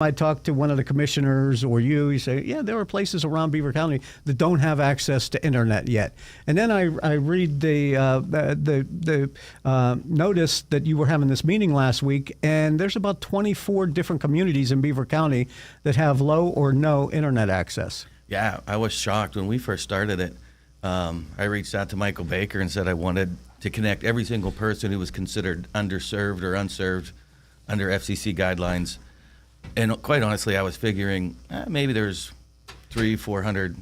I talk to one of the commissioners or you say, yeah, there are places around Beaver County that don't have access to internet yet. And then I read the notice that you were having this meeting last week, and there's about 24 different communities in Beaver County that have low or no internet access. Yeah, I was shocked when we first started it. I reached out to Michael Baker and said I wanted to connect every single person who was considered underserved or unserved under FCC guidelines. And quite honestly, I was figuring maybe there's 300, 400,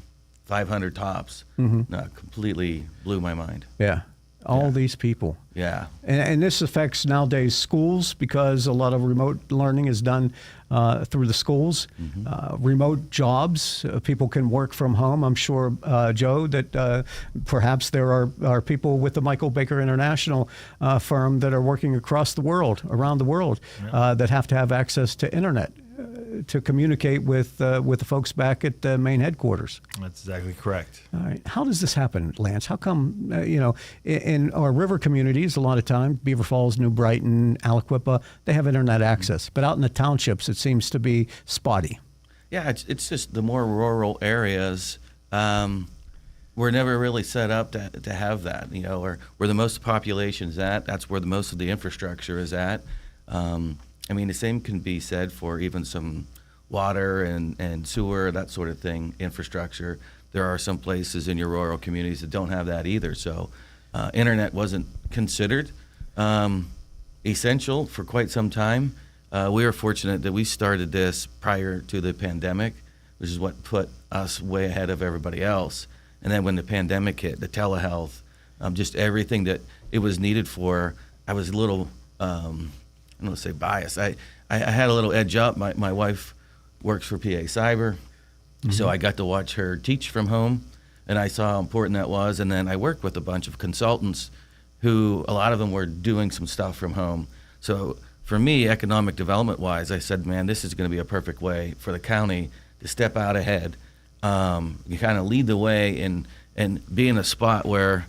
500 tops. Mm-hmm. No, completely blew my mind. Yeah. All these people. Yeah. And this affects nowadays schools because a lot of remote learning is done through the schools. Mm-hmm. Remote jobs, people can work from home. I'm sure, Joe, that perhaps there are people with the Michael Baker International firm that are working across the world, around the world, that have to have access to internet to communicate with the folks back at the main headquarters. That's exactly correct. All right. How does this happen, Lance? How come, in our river communities, a lot of time, Beaver Falls, New Brighton, Aliquippa, they have internet access. But out in the townships, it seems to be spotty. Yeah, it's just the more rural areas, we're never really set up to have that, or where the most population is at, that's where the most of the infrastructure is at. I mean, the same can be said for even some water and sewer, that sort of thing, infrastructure. There are some places in your rural communities that don't have that either. So internet wasn't considered essential for quite some time. We were fortunate that we started this prior to the pandemic, which is what put us way ahead of everybody else. And then when the pandemic hit, the telehealth, just everything that it was needed for, I was a little... I'm going to say biased. I had a little edge up. My wife works for PA Cyber, mm-hmm. So I got to watch her teach from home, and I saw how important that was. And then I worked with a bunch of consultants who, a lot of them were doing some stuff from home. So for me, economic development-wise, I said, man, this is going to be a perfect way for the county to step out ahead. You kind of lead the way and be in a spot where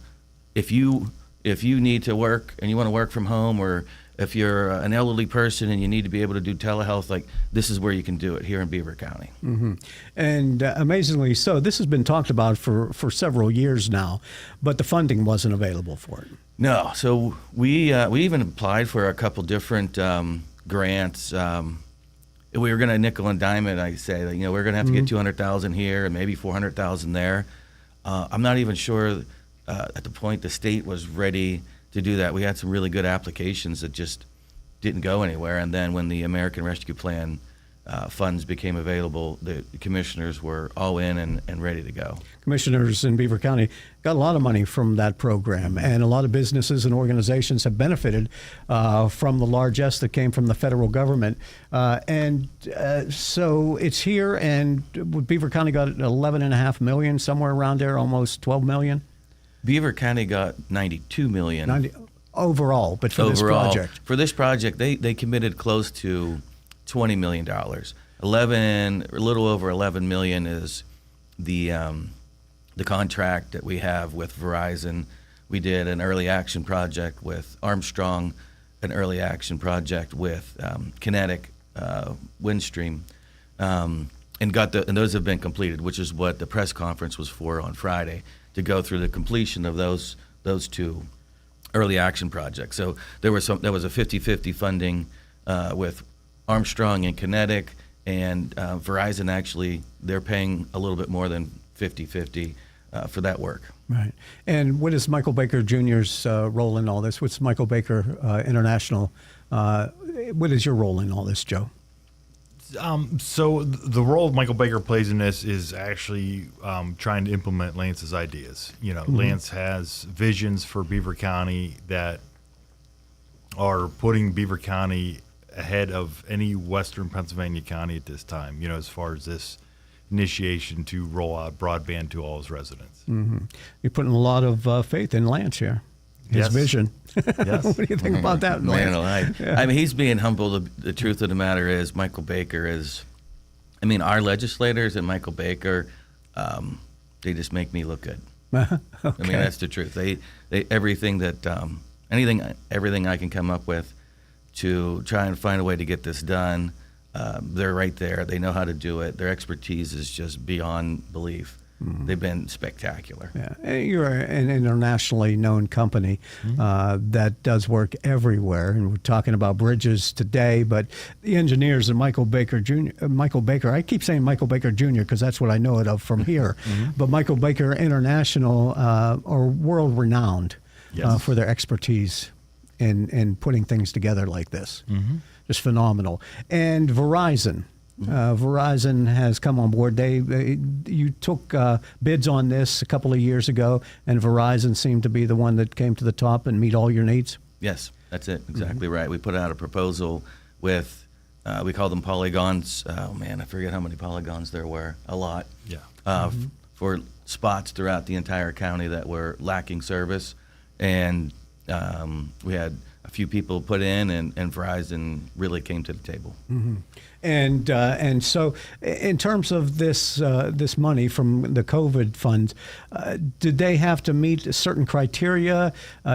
if you need to work and you want to work from home, or if you're an elderly person and you need to be able to do telehealth, like this is where you can do it here in Beaver County. Mm-hmm. And amazingly so, this has been talked about for several years now, but the funding wasn't available for it. No, so we even applied for a couple different grants. We were going to nickel and dime it. I say that we're going to have to get $200,000 here and maybe $400,000 there. I'm not even sure at the point the state was ready to do that. We had some really good applications that just didn't go anywhere. And then when the American Rescue Plan funds became available, the commissioners were all in and ready to go. Commissioners in Beaver County got a lot of money from that program, and a lot of businesses and organizations have benefited from the largesse that came from the federal government. So it's here, and Beaver County got $11.5 million, somewhere around there, almost $12 million. Beaver County got $92 million. Overall, but for this project. For this project, they committed close to $20 million. A little over $11 million is the contract that we have with Verizon. We did an early action project with Armstrong, an early action project with Kinetic, Windstream, and those have been completed, which is what the press conference was for on Friday, to go through the completion of those two early action projects. So there was a 50-50 funding with Armstrong and Kinetic, and Verizon actually, they're paying a little bit more than 50-50 for that work. Right. And what is Michael Baker Jr.'s role in all this? What's Michael Baker International? What is your role in all this, Joe? So the role Michael Baker plays in this is actually trying to implement Lance's ideas. Lance has visions for Beaver County that are putting Beaver County ahead of any Western Pennsylvania county at this time, as far as this initiation to roll out broadband to all his residents. Mm-hmm. You're putting a lot of faith in Lance here. His vision. Yes. What do you think about that, Man alive. Yeah. I mean, he's being humble. The truth of the matter is, Michael Baker is, our legislators and Michael Baker, they just make me look good. Okay. That's the truth. They everything that, everything I can come up with to try and find a way to get this done, they're right there. They know how to do it. Their expertise is just beyond belief. They've been spectacular. Yeah, and you're an internationally known company that does work everywhere, and we're talking about bridges today. But the engineers are Michael Baker Jr. Michael Baker. I keep saying Michael Baker Jr. because that's what I know it of from here. But Michael Baker International are world renowned for their expertise in putting things together like this. Just phenomenal. And Verizon. Verizon has come on board. You took bids on this a couple of years ago, and Verizon seemed to be the one that came to the top and meet all your needs. Yes, that's it. Exactly right. We put out a proposal with, we call them polygons. Oh man, I forget how many polygons there were. A lot. Yeah. For spots throughout the entire county that were lacking service, and we had a few people put in, and Verizon really came to the table. And so, in terms of this money from the COVID funds, did they have to meet certain criteria?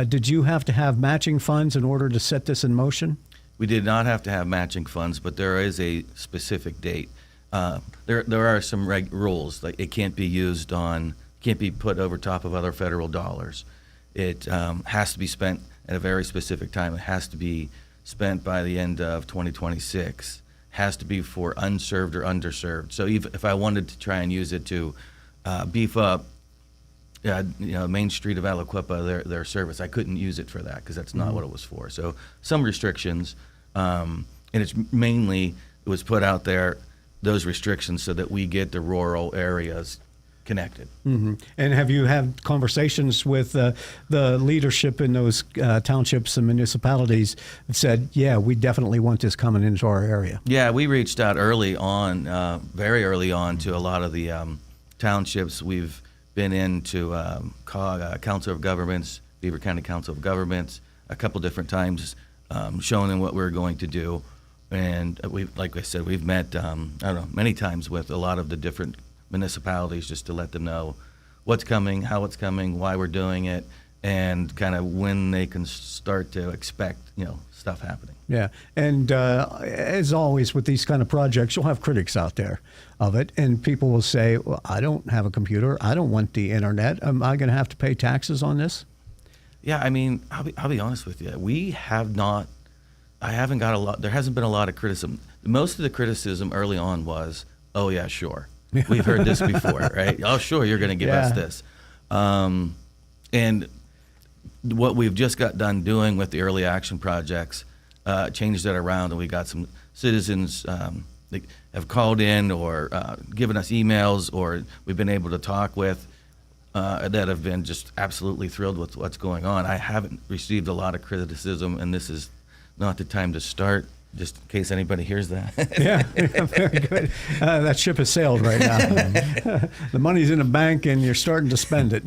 Did you have to have matching funds in order to set this in motion? We did not have to have matching funds, but there is a specific date. There are some rules, like it can't be put over top of other federal dollars. It has to be spent at a very specific time. It has to be spent by the end of 2026. Has to be for unserved or underserved. So if I wanted to try and use it to beef up, Main Street of Aliquippa, their service, I couldn't use it for that because that's not what it was for. So some restrictions, and it was put out there, those restrictions, so that we get the rural areas connected. And have you had conversations with the leadership in those townships and municipalities that said, yeah, we definitely want this coming into our area? Yeah, we reached out early on, very early on, to a lot of the townships. We've been into Council of Governments, Beaver County Council of Governments, a couple different times, showing them what we're going to do. And like I said, we've met, many times with a lot of the different municipalities, just to let them know what's coming, how it's coming, why we're doing it, and kind of when they can start to expect, stuff happening. Yeah, and as always with these kind of projects, you'll have critics out there of it, and people will say, well, I don't have a computer, I don't want the internet, am I going to have to pay taxes on this? Yeah, I mean, I'll be honest with you. There hasn't been a lot of criticism. Most of the criticism early on was, oh yeah, sure. We've heard this before, right? Oh, sure, you're going to give us this. And what we've just got done doing with the early action projects changed that around, and we got some citizens that have called in or given us emails, or we've been able to talk with that have been just absolutely thrilled with what's going on. I haven't received a lot of criticism, and this is not the time to start, just in case anybody hears that. Yeah, very good. That ship has sailed right now. The money's in a bank, and you're starting to spend it.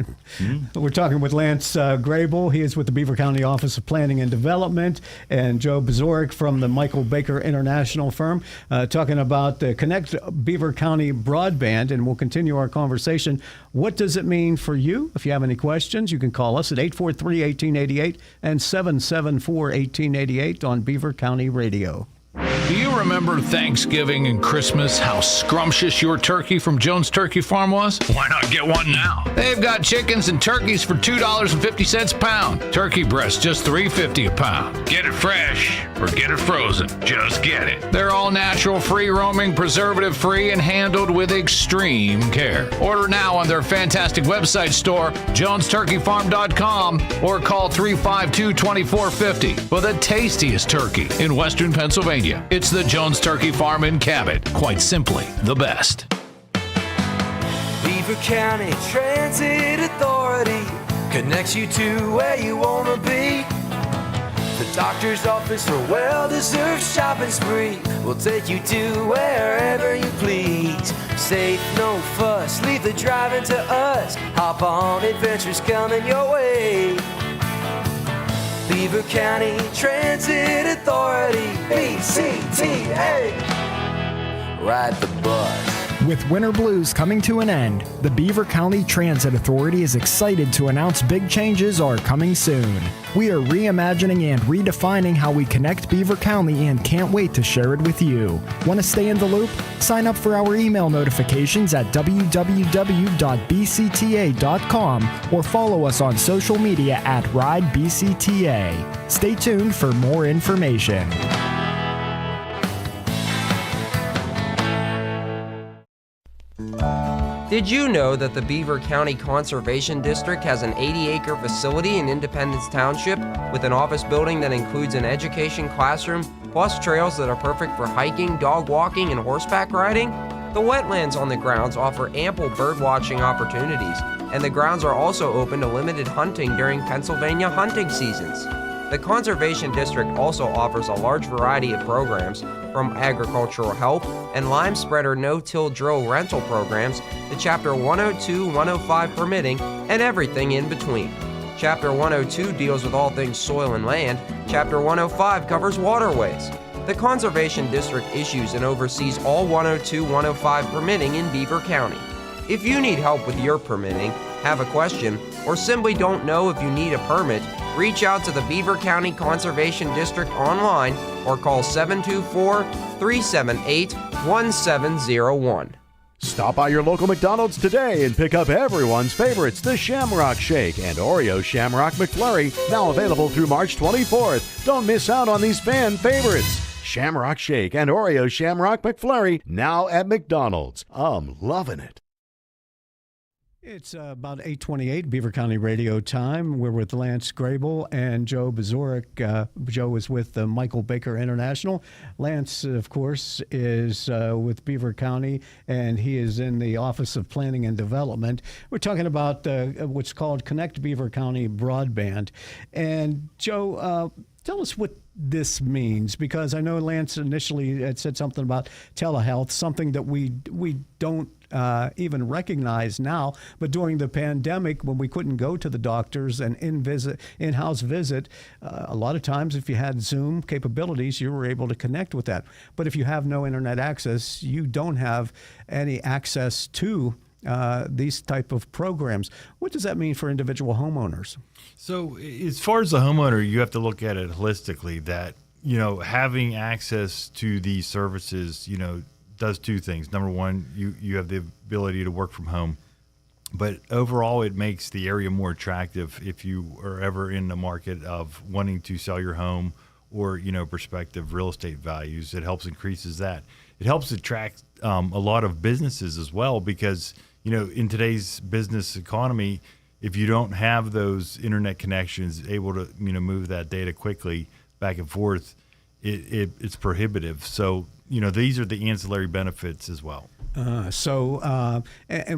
We're talking with Lance Grable. He is with the Beaver County Office of Planning and Development, and Joe Bezoric from the Michael Baker International firm, talking about the Connect Beaver County broadband, and we'll continue our conversation. What does it mean for you? If you have any questions, you can call us at 843-1888 and 774-1888 on Beaver County Radio. Do you remember Thanksgiving and Christmas, how scrumptious your turkey from Jones Turkey Farm was? Why not get one now? They've got chickens and turkeys for $2.50 a pound. Turkey breast just $3.50 a pound. Get it fresh or get it frozen. Just get it. They're all natural, free-roaming, preservative-free, and handled with extreme care. Order now on their fantastic website store, jonesturkeyfarm.com, or call 352-2450 for the tastiest turkey in Western Pennsylvania. It's the Jones Turkey Farm in Cabot. Quite simply, the best. Beaver County Transit Authority connects you to where you want to be. The doctor's office or well-deserved shopping spree will take you to wherever you please. Safe, no fuss, leave the driving to us. Hop on, adventures coming your way. Beaver County Transit Authority, BCTA. Ride the bus. With winter blues coming to an end, the Beaver County Transit Authority is excited to announce big changes are coming soon. We are reimagining and redefining how we connect Beaver County and can't wait to share it with you. Want to stay in the loop? Sign up for our email notifications at www.bcta.com or follow us on social media at RideBCTA. Stay tuned for more information. Did you know that the Beaver County Conservation District has an 80-acre facility in Independence Township with an office building that includes an education classroom plus trails that are perfect for hiking, dog walking, and horseback riding? The wetlands on the grounds offer ample bird watching opportunities, and the grounds are also open to limited hunting during Pennsylvania hunting seasons. The Conservation District also offers a large variety of programs, from agricultural help and lime spreader no-till drill rental programs to Chapter 102, 105 permitting, and everything in between. Chapter 102 deals with all things soil and land. Chapter 105 covers waterways. The Conservation District issues and oversees all 102, 105 permitting in Beaver County. If you need help with your permitting, have a question, or simply don't know if you need a permit, reach out to the Beaver County Conservation District online or call 724-378-1701. Stop by your local McDonald's today and pick up everyone's favorites, the Shamrock Shake and Oreo Shamrock McFlurry, now available through March 24th. Don't miss out on these fan favorites. Shamrock Shake and Oreo Shamrock McFlurry, now at McDonald's. I'm loving it. It's about 8:28 Beaver County Radio time. We're with Lance Grable and Joe Bazurek. Joe is with Michael Baker International. Lance, of course, is with Beaver County, and he is in the Office of Planning and Development. We're talking about what's called Connect Beaver County Broadband. And Joe, tell us what this means, because I know Lance initially had said something about telehealth, something that we don't even recognize now. But during the pandemic, when we couldn't go to the doctors and in-house visit, a lot of times if you had Zoom capabilities, you were able to connect with that. But if you have no internet access, you don't have any access to these type of programs. What does that mean for individual homeowners? So as far as the homeowner, you have to look at it holistically, that, having access to these services, does two things. Number one, you have the ability to work from home, but overall it makes the area more attractive if you are ever in the market of wanting to sell your home or, prospective real estate values. It helps increases that. It helps attract a lot of businesses as well, because, in today's business economy, if you don't have those internet connections able to, move that data quickly back and forth, it's prohibitive. So, these are the ancillary benefits as well. And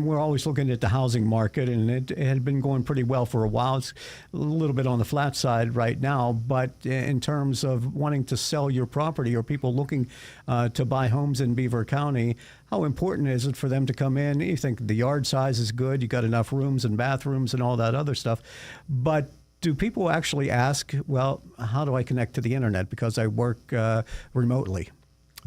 we're always looking at the housing market, and it had been going pretty well for a while. It's a little bit on the flat side right now, but in terms of wanting to sell your property or people looking to buy homes in Beaver County, how important is it for them to come in? You think the yard size is good, you got enough rooms and bathrooms and all that other stuff, but do people actually ask, well, how do I connect to the internet because I work remotely?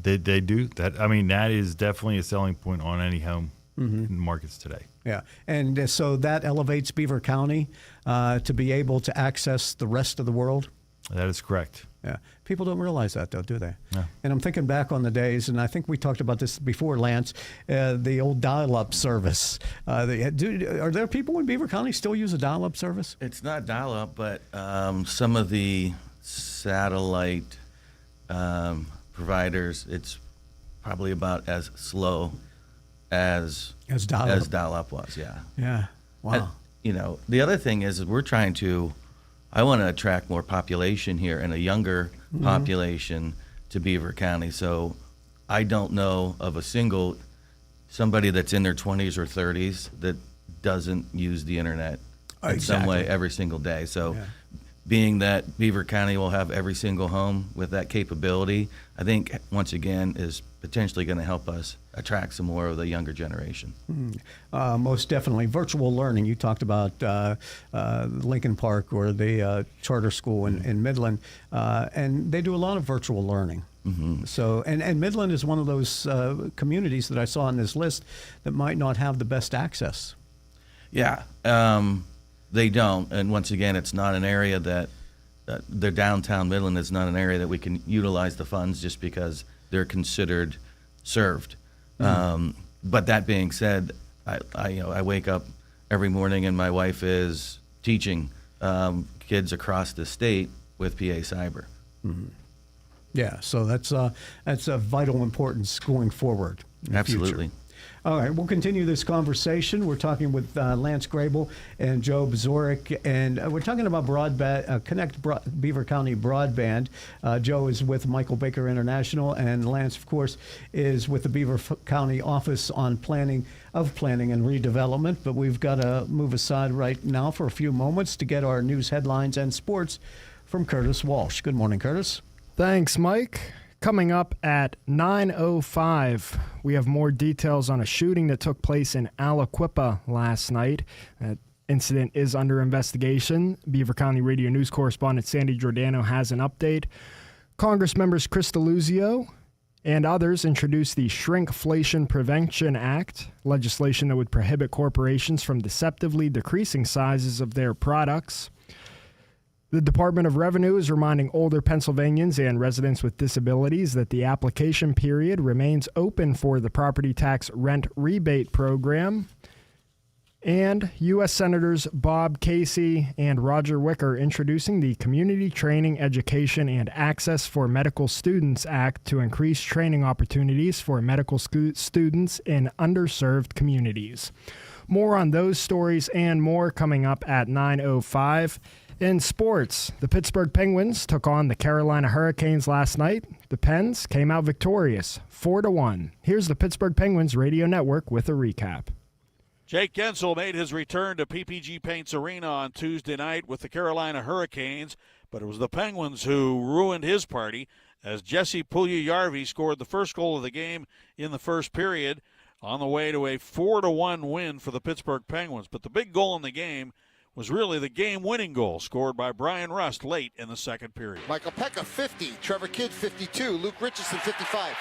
They do that. I mean, that is definitely a selling point on any home in markets today. Yeah, and so that elevates Beaver County to be able to access the rest of the world? That is correct. Yeah, people don't realize that, though, do they? No. And I'm thinking back on the days, and I think we talked about this before, Lance, the old dial-up service. Are there people in Beaver County still use a dial-up service? It's not dial-up, but some of the satellite providers, it's probably about as slow as dial-up was. Yeah. Yeah. Wow. And, the other thing is I want to attract more population here and a younger population to Beaver County. So I don't know of somebody that's in their 20s or 30s that doesn't use the internet in some way every single day. So being that Beaver County will have every single home with that capability, I think, once again, is potentially going to help us attract some more of the younger generation. Most definitely. Virtual learning. You talked about Lincoln Park or the charter school in Midland, and they do a lot of virtual learning. So, and Midland is one of those communities that I saw on this list that might not have the best access. Yeah, they don't. And once again, it's not an area that their downtown Midland is not an area that we can utilize the funds just because they're considered served. But that being said, I wake up every morning and my wife is teaching kids across the state with PA Cyber. Yeah, so that's a vital importance going forward. In the future. Absolutely. All right, we'll continue this conversation. We're talking with Lance Grable and Joe Bzorek, and we're talking about Beaver County Broadband. Joe is with Michael Baker International, and Lance, of course, is with the Beaver County Office on Planning and Redevelopment. But we've got to move aside right now for a few moments to get our news headlines and sports from Curtis Walsh. Good morning, Curtis. Thanks, Mike. Coming up at 9:05, we have more details on a shooting that took place in Aliquippa last night. That incident is under investigation. Beaver County Radio News correspondent Sandy Giordano has an update. Congress members Chris DeLuzio and others introduced the Shrinkflation Prevention Act, legislation that would prohibit corporations from deceptively decreasing sizes of their products. The Department of Revenue is reminding older Pennsylvanians and residents with disabilities that the application period remains open for the property tax rent rebate program. And U.S. Senators Bob Casey and Roger Wicker introducing the Community Training, Education, and Access for Medical Students Act to increase training opportunities for medical students in underserved communities. More on those stories and more coming up at 9:05. In sports, the Pittsburgh Penguins took on the Carolina Hurricanes last night. The Pens came out victorious, 4-1. Here's the Pittsburgh Penguins Radio Network with a recap. Jake Gensel made his return to PPG Paints Arena on Tuesday night with the Carolina Hurricanes, but it was the Penguins who ruined his party as Jesse Puljujarvi scored the first goal of the game in the first period on the way to a 4-1 win for the Pittsburgh Penguins. But the big goal in the game was really the game-winning goal scored by Brian Rust late in the second period. Michael Pekka, 50. Trevor Kidd, 52. Luke Richardson, 55.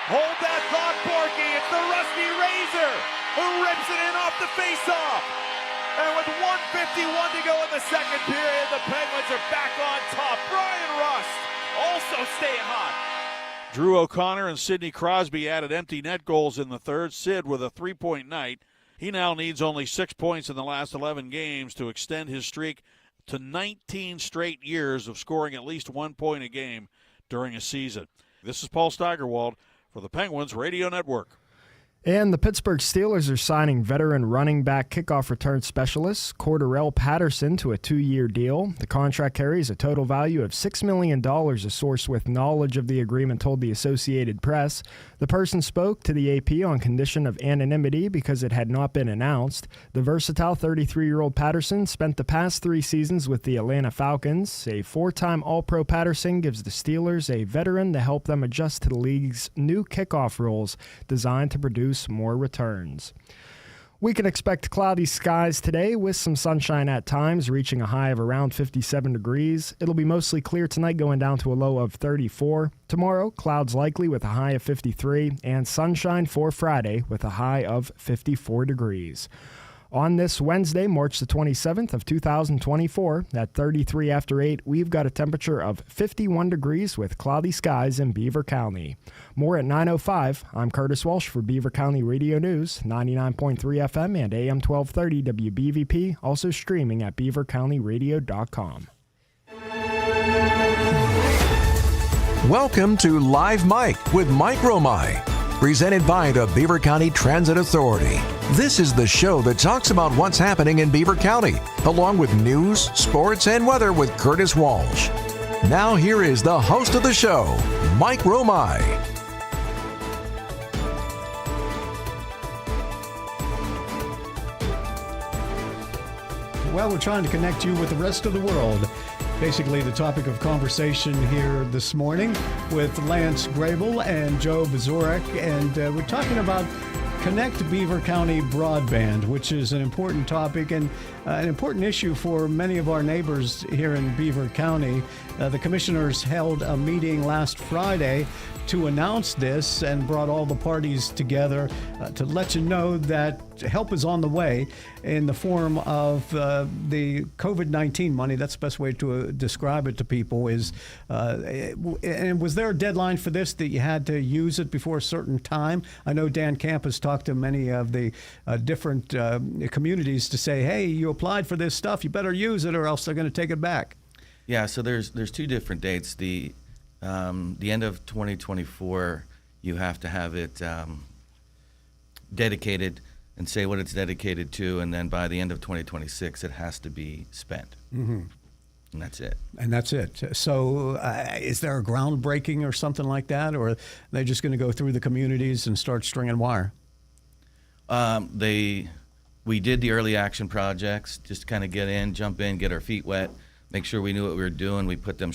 Hold that thought, Porky. It's the Rusty Razor who rips it in off the face-off. And with 1:51 to go in the second period, the Penguins are back on top. Brian Rust also staying hot. Drew O'Connor and Sidney Crosby added empty net goals in the third. Sid with a 3-point night. He now needs only 6 points in the last 11 games to extend his streak to 19 straight years of scoring at least 1 point a game during a season. This is Paul Steigerwald for the Penguins Radio Network. And the Pittsburgh Steelers are signing veteran running back kickoff return specialist Cordarrelle Patterson to a 2-year deal. The contract carries a total value of $6 million, a source with knowledge of the agreement told the Associated Press. The person spoke to the AP on condition of anonymity because it had not been announced. The versatile 33-year-old Patterson spent the past 3 seasons with the Atlanta Falcons. A 4-time All-Pro Patterson gives the Steelers a veteran to help them adjust to the league's new kickoff rules designed to produce more returns. We can expect cloudy skies today with some sunshine at times, reaching a high of around 57 degrees. It'll be mostly clear tonight, going down to a low of 34. Tomorrow, clouds likely with a high of 53, and sunshine for Friday with a high of 54 degrees. On this Wednesday, March the 27th of 2024, at 33 after 8, we've got a temperature of 51 degrees with cloudy skies in Beaver County. More at 9:05. I'm Curtis Walsh for Beaver County Radio News, 99.3 FM and AM 1230 WBVP, also streaming at beavercountyradio.com. Welcome to Live Mike with Mike Romai, presented by the Beaver County Transit Authority. This is the show that talks about what's happening in Beaver County, along with news, sports, and weather with Curtis Walsh. Now here is the host of the show, Mike Romai. Well, we're trying to connect you with the rest of the world. Basically, the topic of conversation here this morning with Lance Grable and Joe Bzorek, and we're talking about Connect Beaver County Broadband, which is an important topic and an important issue for many of our neighbors here in Beaver County. The commissioners held a meeting last Friday to announce this and brought all the parties together to let you know that help is on the way in the form of the COVID-19 money. That's the best way to describe it to people. And was there a deadline for this, that you had to use it before a certain time? I know Dan Camp has talked to many of the different communities to say, hey, you applied for this stuff, you better use it or else they're going to take it back. Yeah, so there's two different dates. The end of 2024, you have to have it dedicated and say what it's dedicated to, and then by the end of 2026, it has to be spent. Mm-hmm. And that's it. And that's it. So is there a groundbreaking or something like that, or are they just going to go through the communities and start stringing wire? We did the early action projects, just to kind of jump in, get our feet wet, make sure we knew what we were doing. We put them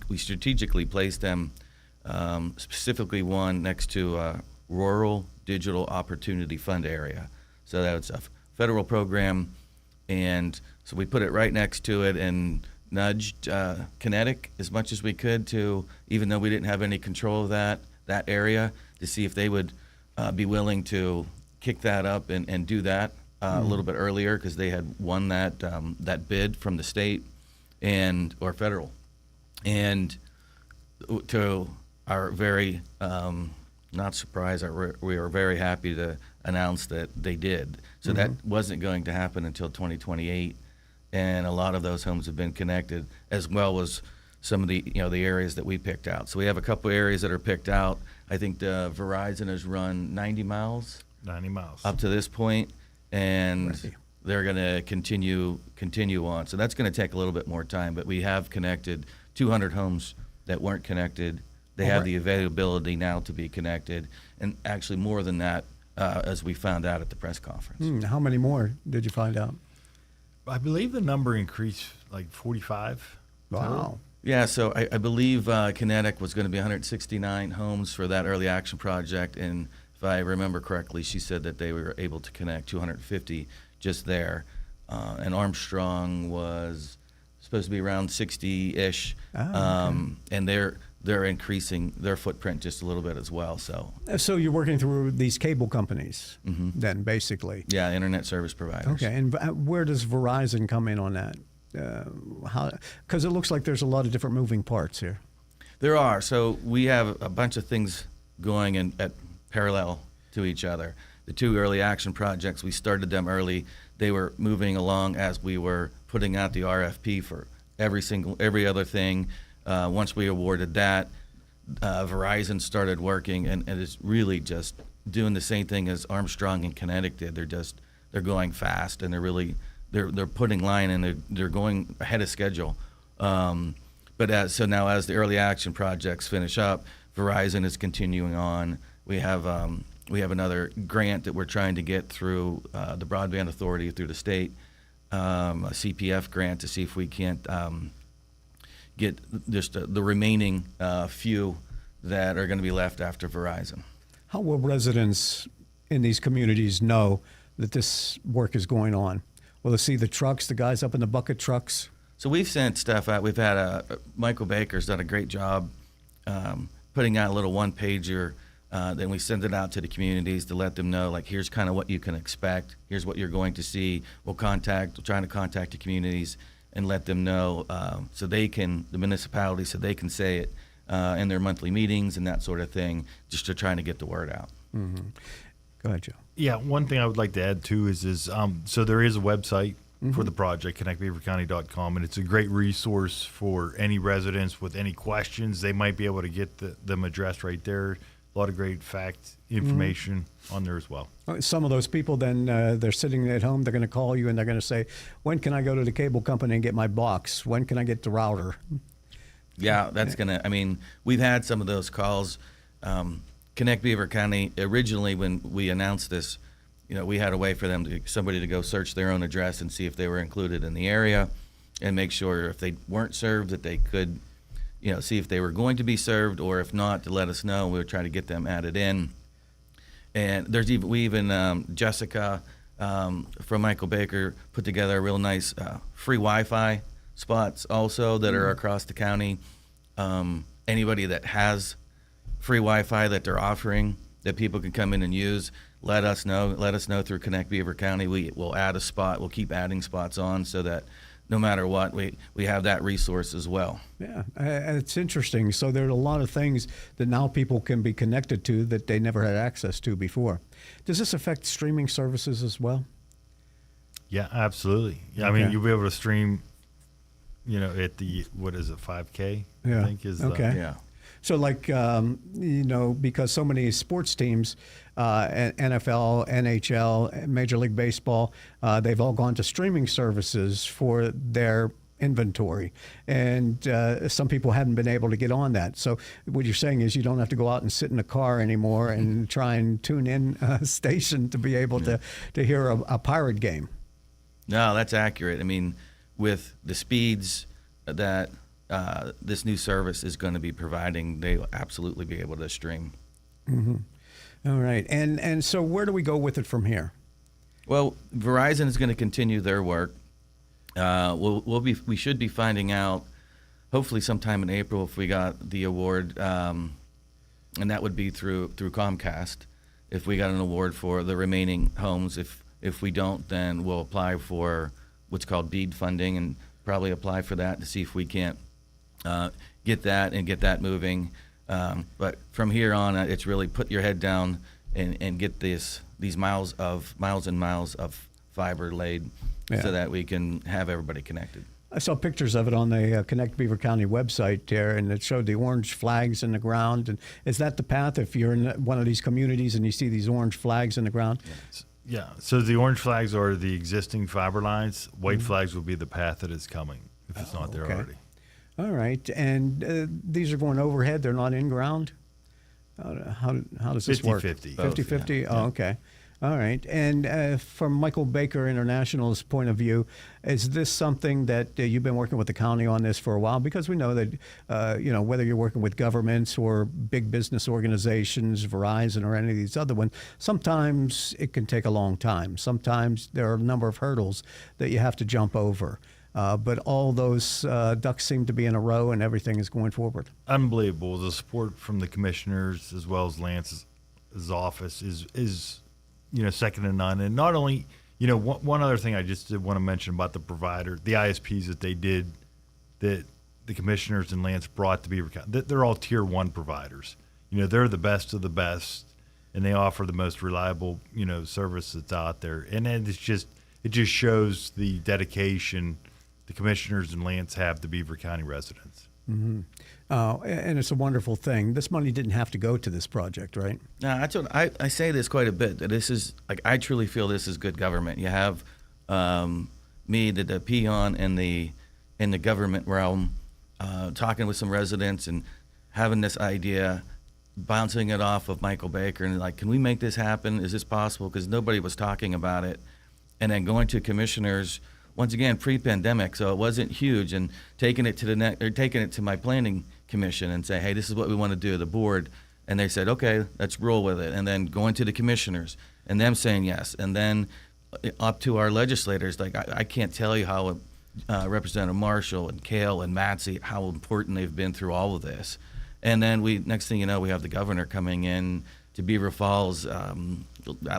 we strategically placed them, specifically one next to Rural Digital Opportunity Fund area. So that's a federal program, and so we put it right next to it and nudged Kinetic as much as we could to, even though we didn't have any control of that area, to see if they would be willing to kick that up and do that a little bit earlier, because they had won that bid from the state or federal. And to our very not surprised, we were very happy to announce that they did. So that wasn't going to happen until 2028, and a lot of those homes have been connected, as well as some of the the areas that we picked out. So we have a couple areas that are picked out. I think Verizon has run 90 miles up to this point, and they're going to continue on. So that's going to take a little bit more time, but we have connected 200 homes that weren't connected. They have the availability now to be connected, and actually more than that, as we found out at the press conference. How many more did you find out? I believe the number increased like 45. Wow. Yeah, so I believe Kinetic was going to be 169 homes for that early action project, and if I remember correctly, she said that they were able to connect 250 just there, and Armstrong was supposed to be around 60-ish, and they're increasing their footprint just a little bit as well. So you're working through these cable companies, then, basically. Yeah, internet service providers. Okay, and where does Verizon come in on that? Because it looks like there's a lot of different moving parts here. There are. So we have a bunch of things going at parallel to each other. The two early action projects, we started them early. They were moving along as we were putting out the RFP for every other thing. Once we awarded that, Verizon started working, and it's really just doing the same thing as Armstrong and Kinetic did. They're going fast, and they're putting line, and they're going ahead of schedule. But so now as the early action projects finish up, Verizon is continuing on. We have another grant that we're trying to get through the Broadband Authority through the state, a CPF grant, to see if we can't get just the remaining few that are going to be left after Verizon. How will residents in these communities know that this work is going on? Will they see the trucks, the guys up in the bucket trucks? So we've sent stuff out. We've had Michael Baker's done a great job putting out a little one-pager. Then we send it out to the communities to let them know, like, here's kind of what you can expect. Here's what you're going to see. We're trying to contact the communities and let them know, the municipalities, so they can say it in their monthly meetings and that sort of thing, just to trying to get the word out. Mm-hmm. Go ahead, Joe. Yeah, one thing I would like to add too is so there is a website for the project, connectbeavercounty.com, and it's a great resource for any residents with any questions. They might be able to get them addressed right there. A lot of great information on there as well. Some of those people then, they're sitting at home, they're going to call you and they're going to say, when can I go to the cable company and get my box? When can I get the router? Yeah, we've had some of those calls. Connect Beaver County, originally when we announced this, we had a way for somebody to go search their own address and see if they were included in the area, and make sure if they weren't served that they could see if they were going to be served, or if not, to let us know. We would try to get them added in. And we even Jessica from Michael Baker put together a real nice free Wi-Fi spots also that are across the county. Anybody that has free Wi-Fi that they're offering that people can come in and use, let us know. Let us know through Connect Beaver County. We will add a spot. We'll keep adding spots on so that no matter what, we have that resource as well. Yeah, it's interesting. So there are a lot of things that now people can be connected to that they never had access to before. Does this affect streaming services as well? Yeah, absolutely. Yeah, I mean, you'll be able to stream, at the, what is it, 5K? Yeah. I think is okay. Yeah. So like, because so many sports teams, NFL, NHL, Major League Baseball, they've all gone to streaming services for their inventory. And some people hadn't been able to get on that. So what you're saying is you don't have to go out and sit in a car anymore and try and tune in a station to be able to hear a Pirate game. No, that's accurate. I mean, with the speeds that this new service is going to be providing, they will absolutely be able to stream. Mm-hmm. All right. And so where do we go with it from here? Well, Verizon is going to continue their work. We should be finding out hopefully sometime in April if we got the award, and that would be through Comcast. If we got an award for the remaining homes, if we don't, then we'll apply for what's called BEAD funding and probably apply for that to see if we can't get that moving. But from here on, it's really put your head down and get these miles and miles of fiber laid so that we can have everybody connected. I saw pictures of it on the Connect Beaver County website there, and it showed the orange flags in the ground. And is that the path if you're in one of these communities and you see these orange flags in the ground? Yeah. So the orange flags are the existing fiber lines. White flags will be the path that is coming if it's not there already. All right. And these are going overhead. They're not in ground? How does this work? 50-50. 50-50? Oh, okay. All right. And from Michael Baker International's point of view, is this something that you've been working with the county on this for a while? Because we know that, whether you're working with governments or big business organizations, Verizon or any of these other ones, sometimes it can take a long time. Sometimes there are a number of hurdles that you have to jump over. But all those ducks seem to be in a row and everything is going forward. Unbelievable. The support from the commissioners as well as Lance's office is second to none. And not only, one other thing I just did want to mention about the provider, the ISPs that they did, that the commissioners and Lance brought to Beaver County, they're all tier 1 providers. They're the best of the best, and they offer the most reliable, service that's out there. And then it just shows the dedication the commissioners and Lance have to Beaver County residents. Mm-hmm. And it's a wonderful thing. This money didn't have to go to this project, right? No, I say this quite a bit, that this is, I truly feel this is good government. You have me, the peon in the government realm, talking with some residents and having this idea, bouncing it off of Michael Baker and can we make this happen? Is this possible? Because nobody was talking about it. And then going to commissioners, once again, pre-pandemic, so it wasn't huge, and taking it to my planning commission and say, hey, this is what we want to do, the board, and they said, okay, let's roll with it. And then going to the commissioners and them saying yes, and then up to our legislators. I can't tell you how Representative Marshall and Kale and Matsy, how important they've been through all of this. And then next thing you know, we have the governor coming in to Beaver Falls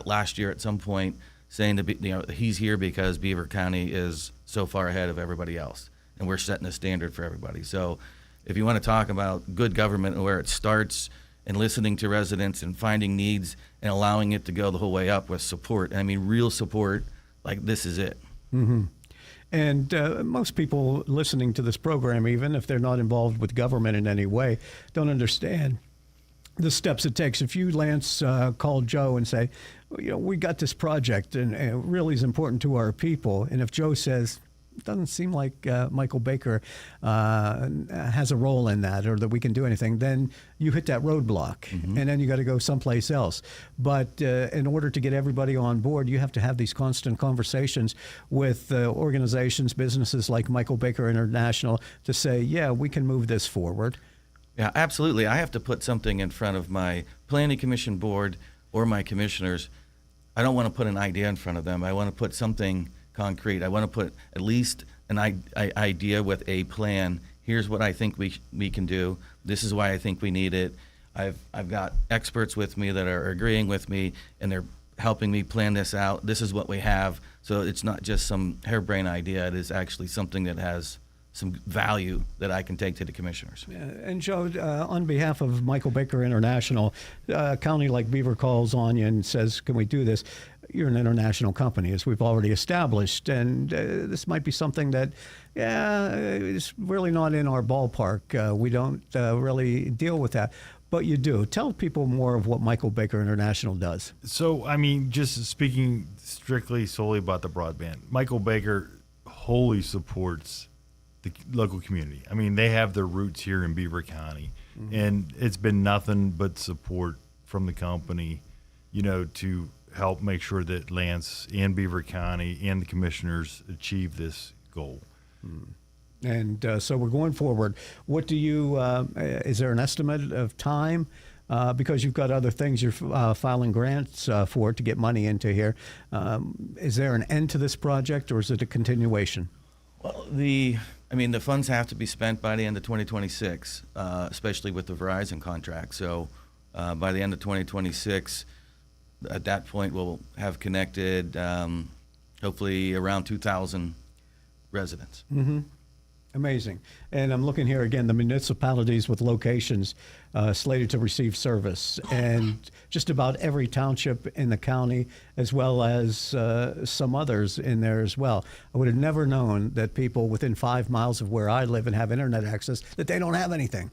last year at some point, saying that he's here because Beaver County is so far ahead of everybody else, and we're setting a standard for everybody. So if you want to talk about good government and where it starts and listening to residents and finding needs and allowing it to go the whole way up with support, I mean real support, this is it. Mm-hmm. And most people listening to this program, even if they're not involved with government in any way, don't understand the steps it takes. If you, Lance, call Joe and say, we got this project and it really is important to our people, and if Joe says, it doesn't seem like Michael Baker has a role in that or that we can do anything, then you hit that roadblock, and then you got to go someplace else. But in order to get everybody on board, you have to have these constant conversations with organizations, businesses like Michael Baker International to say, yeah, we can move this forward. Yeah, absolutely. I have to put something in front of my planning commission board or my commissioners, I don't want to put an idea in front of them. I want to put something concrete. I want to put at least an idea with a plan. Here's what I think we can do. This is why I think we need it. I've got experts with me that are agreeing with me, and they're helping me plan this out. This is what we have. So it's not just some harebrained idea. It is actually something that has some value that I can take to the commissioners. And Joe, on behalf of Michael Baker International, a county like Beaver calls on you and says, can we do this? You're an international company, as we've already established, and this might be something that, is really not in our ballpark. We don't really deal with that, but you do. Tell people more of what Michael Baker International does. So, I mean, just speaking strictly solely about the broadband, Michael Baker wholly supports the local community. I mean, they have their roots here in Beaver County, and it's been nothing but support from the company, to help make sure that Lance and Beaver County and the commissioners achieve this goal. And so we're going forward. What do you, is there an estimate of time? Because you've got other things you're filing grants for to get money into here. Is there an end to this project, or is it a continuation? Well, the funds have to be spent by the end of 2026, especially with the Verizon contract. So by the end of 2026, at that point, we'll have connected hopefully around 2,000 residents. Mm-hmm. Amazing. And I'm looking here again, the municipalities with locations slated to receive service, and just about every township in the county, as well as some others in there as well. I would have never known that people within 5 miles of where I live and have internet access, that they don't have anything.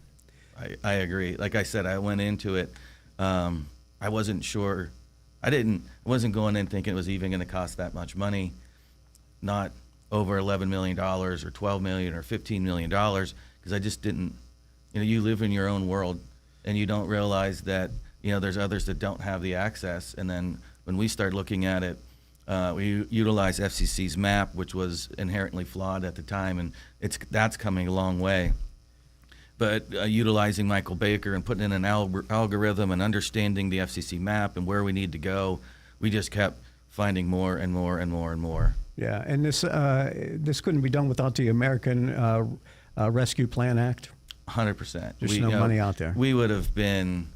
I agree. Like I said, I went into it. I wasn't sure. I wasn't going in thinking it was even going to cost that much money. Not over $11 million or $12 million or $15 million, because I just didn't, you live in your own world and you don't realize that, there's others that don't have the access. And then when we start looking at it, we utilized FCC's map, which was inherently flawed at the time, and that's coming a long way. But utilizing Michael Baker and putting in an algorithm and understanding the FCC map and where we need to go, we just kept finding more and more and more and more. Yeah, and this couldn't be done without the American Rescue Plan Act. 100%. There's no money out there. We would have been.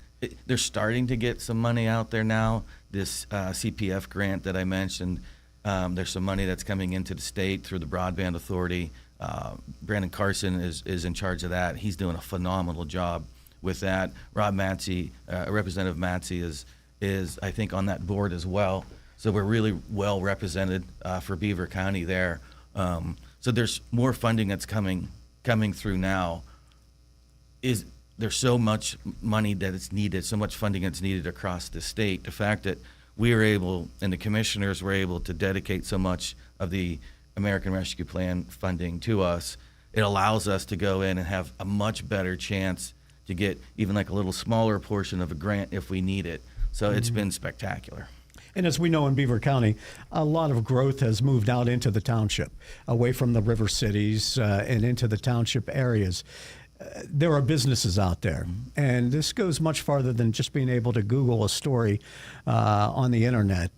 They're starting to get some money out there now. This CPF grant that I mentioned, there's some money that's coming into the state through the Broadband Authority. Brandon Carson is in charge of that. He's doing a phenomenal job with that. Rob Matsey, Representative Matsey is I think on that board as well. So we're really well represented for Beaver County there. So there's more funding that's coming through now. There's so much money that it's needed, so much funding that's needed across the state. The fact that we were able, and the commissioners were able to dedicate so much of the American Rescue Plan funding to us, it allows us to go in and have a much better chance to get even like a little smaller portion of a grant if we need it. So it's been spectacular. And as we know in Beaver County, a lot of growth has moved out into the township, away from the river cities and into the township areas. There are businesses out there, and this goes much farther than just being able to Google a story on the internet.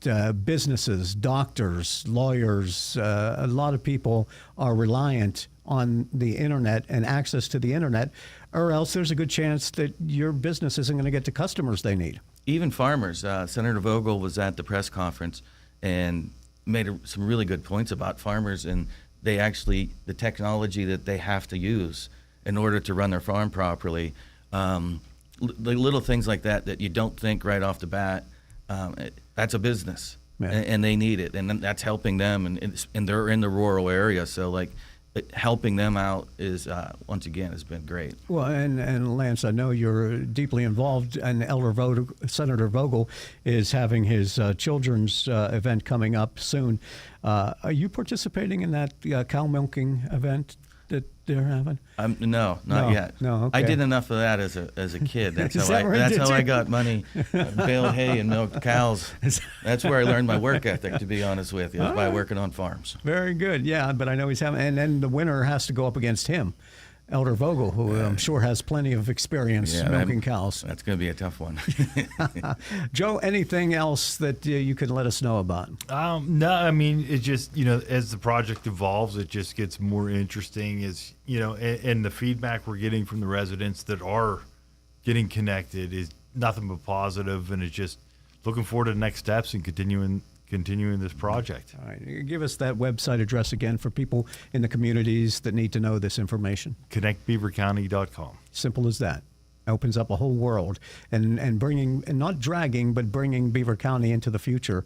Businesses, doctors, lawyers, a lot of people are reliant on the internet and access to the internet, or else there's a good chance that your business isn't going to get the customers they need. Even farmers. Senator Vogel was at the press conference and made some really good points about farmers, and the technology that they have to use in order to run their farm properly. The little things like that you don't think right off the bat, that's a business, and they need it, and that's helping them, and they're in the rural area, so helping them out is, once again, has been great. Well, and Lance, I know you're deeply involved, and Senator Vogel is having his children's event coming up soon. Are you participating in that cow milking event that they're having? No, not yet. No, okay. I did enough of that as a kid. That's Is how that right? I got money. Baled hay and milked cows. That's where I learned my work ethic, to be honest with you, by working on farms. Very good. Yeah, but I know he's having, and then the winner has to go up against him. Elder Vogel, who I'm sure has plenty of experience milking cows. That's going to be a tough one. Joe, anything else that you can let us know about? No, I mean, it just, as the project evolves, it just gets more interesting as, and the feedback we're getting from the residents that are getting connected is nothing but positive, and it's just looking forward to the next steps and continuing this project. All right. Give us that website address again for people in the communities that need to know this information. ConnectBeaverCounty.com. Simple as that. Opens up a whole world and bringing, and not dragging, but bringing Beaver County into the future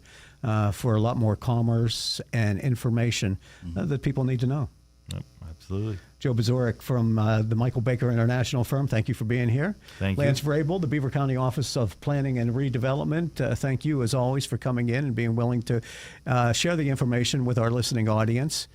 for a lot more commerce and information that people need to know. Yep, absolutely. Joe Bazurek from the Michael Baker International Firm, thank you for being here. Thank you. Lance Vrabel, the Beaver County Office of Planning and Redevelopment, thank you as always for coming in and being willing to share the information with our listening audience.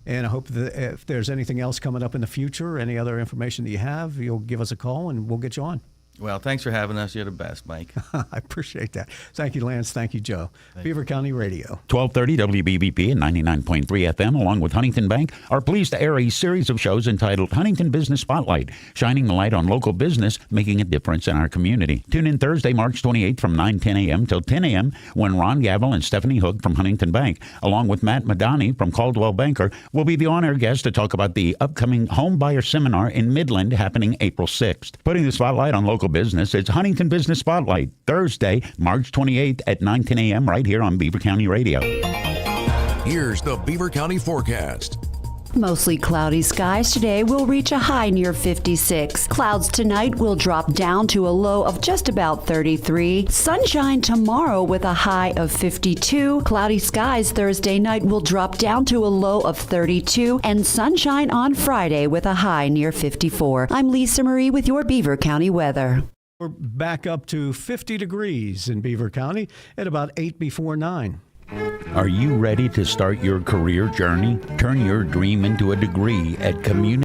And I hope that if there's anything else coming up in the future, any other information that you have, you'll give us a call and we'll get you on. Well, thanks for having us. You're the best, Mike. I appreciate that. Thank you, Lance. Thank you, Joe. Beaver County Radio. 1230 WBBP and 99.3 FM, along with Huntington Bank, are pleased to air a series of shows entitled Huntington Business Spotlight, shining the light on local business, making a difference in our community. Tune in Thursday, March 28th from 9:10 a.m. till 10 a.m. when Ron Gavel and Stephanie Hook from Huntington Bank, along with Matt Madani from Caldwell Banker, will be the on-air guest to talk about the upcoming Home Buyer Seminar in Midland happening April 6th. Putting the spotlight on local business, it's Huntington Business Spotlight, Thursday, March 28th at 9:10 a.m. right here on Beaver County Radio. Here's the Beaver County forecast. Mostly cloudy skies today will reach a high near 56. Clouds tonight will drop down to a low of just about 33. Sunshine tomorrow with a high of 52. Cloudy skies Thursday night will drop down to a low of 32. And sunshine on Friday with a high near 54. I'm Lisa Marie with your Beaver County weather. We're back up to 50 degrees in Beaver County at about 8 before 9. Are you ready to start your career journey? Turn your dream into a degree at Community